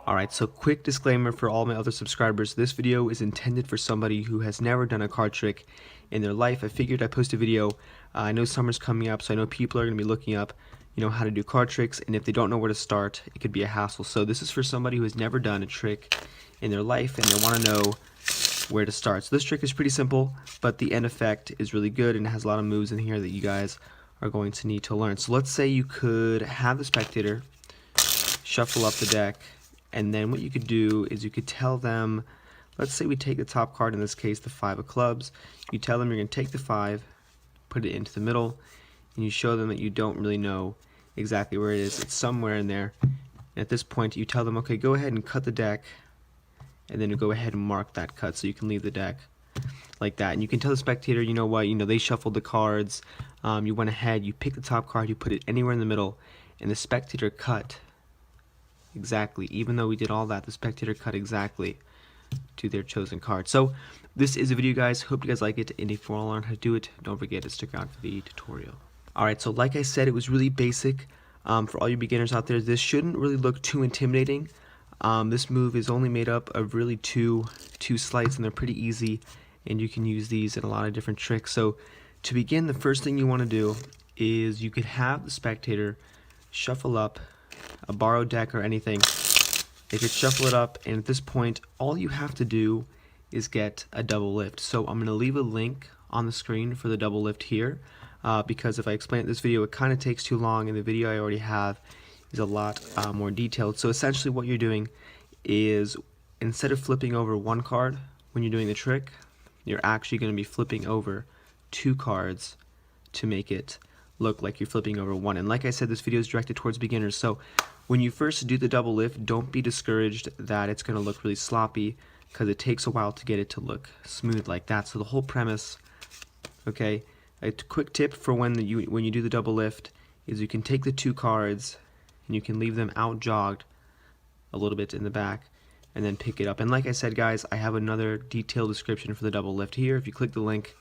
Alright, so quick disclaimer for all my other subscribers. This video is intended for somebody who has never done a card trick in their life. I figured I'd post a video. I know summer's coming up, so I know people are going to be looking up, how to do card tricks, and if they don't know where to start, it could be a hassle. So this is for somebody who has never done a trick in their life and they want to know where to start. So this trick is pretty simple, but the end effect is really good and it has a lot of moves in here that you guys are going to need to learn. So let's say you could have the spectator shuffle up the deck, and then what you could do is you could tell them, let's say we take the top card, in this case the 5 of clubs. You tell them you're going to take the 5, put it into the middle, and you show them that you don't really know exactly where it is. It's somewhere in there. And at this point you tell them, okay, go ahead and cut the deck, and then you go ahead and mark that cut so you can leave the deck like that. And you can tell the spectator, you know what, they shuffled the cards, you went ahead, you pick the top card, you put it anywhere in the middle, and the spectator cut exactly. Even though we did all that, the spectator cut exactly to their chosen card. So this is a video, guys. Hope you guys like it, and if you want to learn how to do it, don't forget to stick around for the tutorial. Alright, so like I said, it was really basic. For all you beginners out there, this shouldn't really look too intimidating. This move is only made up of really two sleights, and they're pretty easy, and you can use these in a lot of different tricks. So to begin, the first thing you want to do is you could have the spectator shuffle up a borrowed deck or anything. They could shuffle it up, and at this point all you have to do is get a double lift. So I'm going to leave a link on the screen for the double lift here, because if I explain it in this video, it kind of takes too long, and the video I already have is a lot more detailed. So essentially what you're doing is, instead of flipping over one card when you're doing the trick, you're actually going to be flipping over 2 cards to make it look like you're flipping over 1. And like I said, this video is directed towards beginners, so when you first do the double lift, don't be discouraged that it's going to look really sloppy, because it takes a while to get it to look smooth like that. So the whole premise, okay, a quick tip for when you do the double lift is you can take the 2 cards and you can leave them out jogged a little bit in the back and then pick it up. And like I said, guys, I have another detailed description for the double lift here. If you click the link,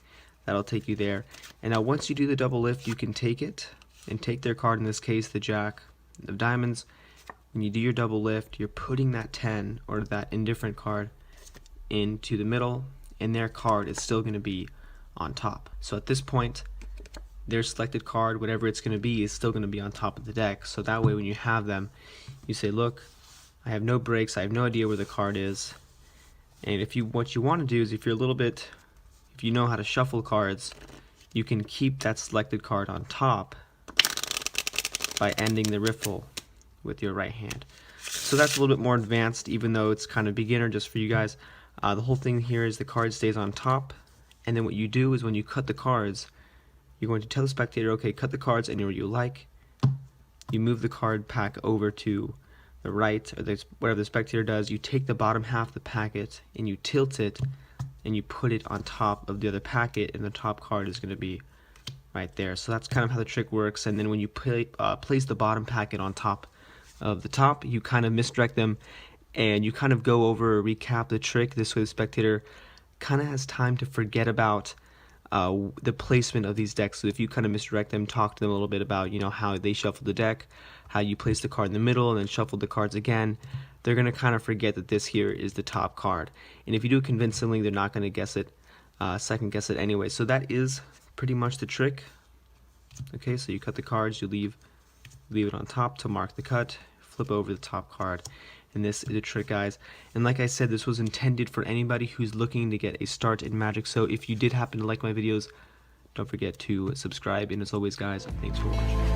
that'll take you there. And now once you do the double lift, you can take it and take their card, in this case the jack of diamonds. When you do your double lift, you're putting that 10 or that indifferent card into the middle, and their card is still going to be on top. So at this point, their selected card, whatever it's going to be, is still going to be on top of the deck. So that way when you have them, you say, look, I have no breaks, I have no idea where the card is. And what you want to do is, if you know how to shuffle cards, you can keep that selected card on top by ending the riffle with your right hand. So that's a little bit more advanced, even though it's kind of beginner just for you guys. The whole thing here is the card stays on top, and then what you do is when you cut the cards, you're going to tell the spectator, okay, cut the cards anywhere you like. You move the card pack over to the right, or whatever the spectator does. You take the bottom half of the packet and you tilt it, and you put it on top of the other packet, and the top card is going to be right there. So that's kind of how the trick works. And then when you place the bottom packet on top of the top, you kind of misdirect them, and you kind of go over or recap the trick. This way the spectator kind of has time to forget about the placement of these decks. So if you kind of misdirect them, talk to them a little bit about how they shuffled the deck, how you place the card in the middle and then shuffled the cards again, they're going to kind of forget that this here is the top card. And if you do it convincingly, they're not going to guess it, second guess it anyway. So that is pretty much the trick. Okay, so you cut the cards, you leave it on top to mark the cut, flip over the top card, and this is a trick, guys. And like I said, this was intended for anybody who's looking to get a start in Magic. So if you did happen to like my videos, don't forget to subscribe, and as always, guys, thanks for watching.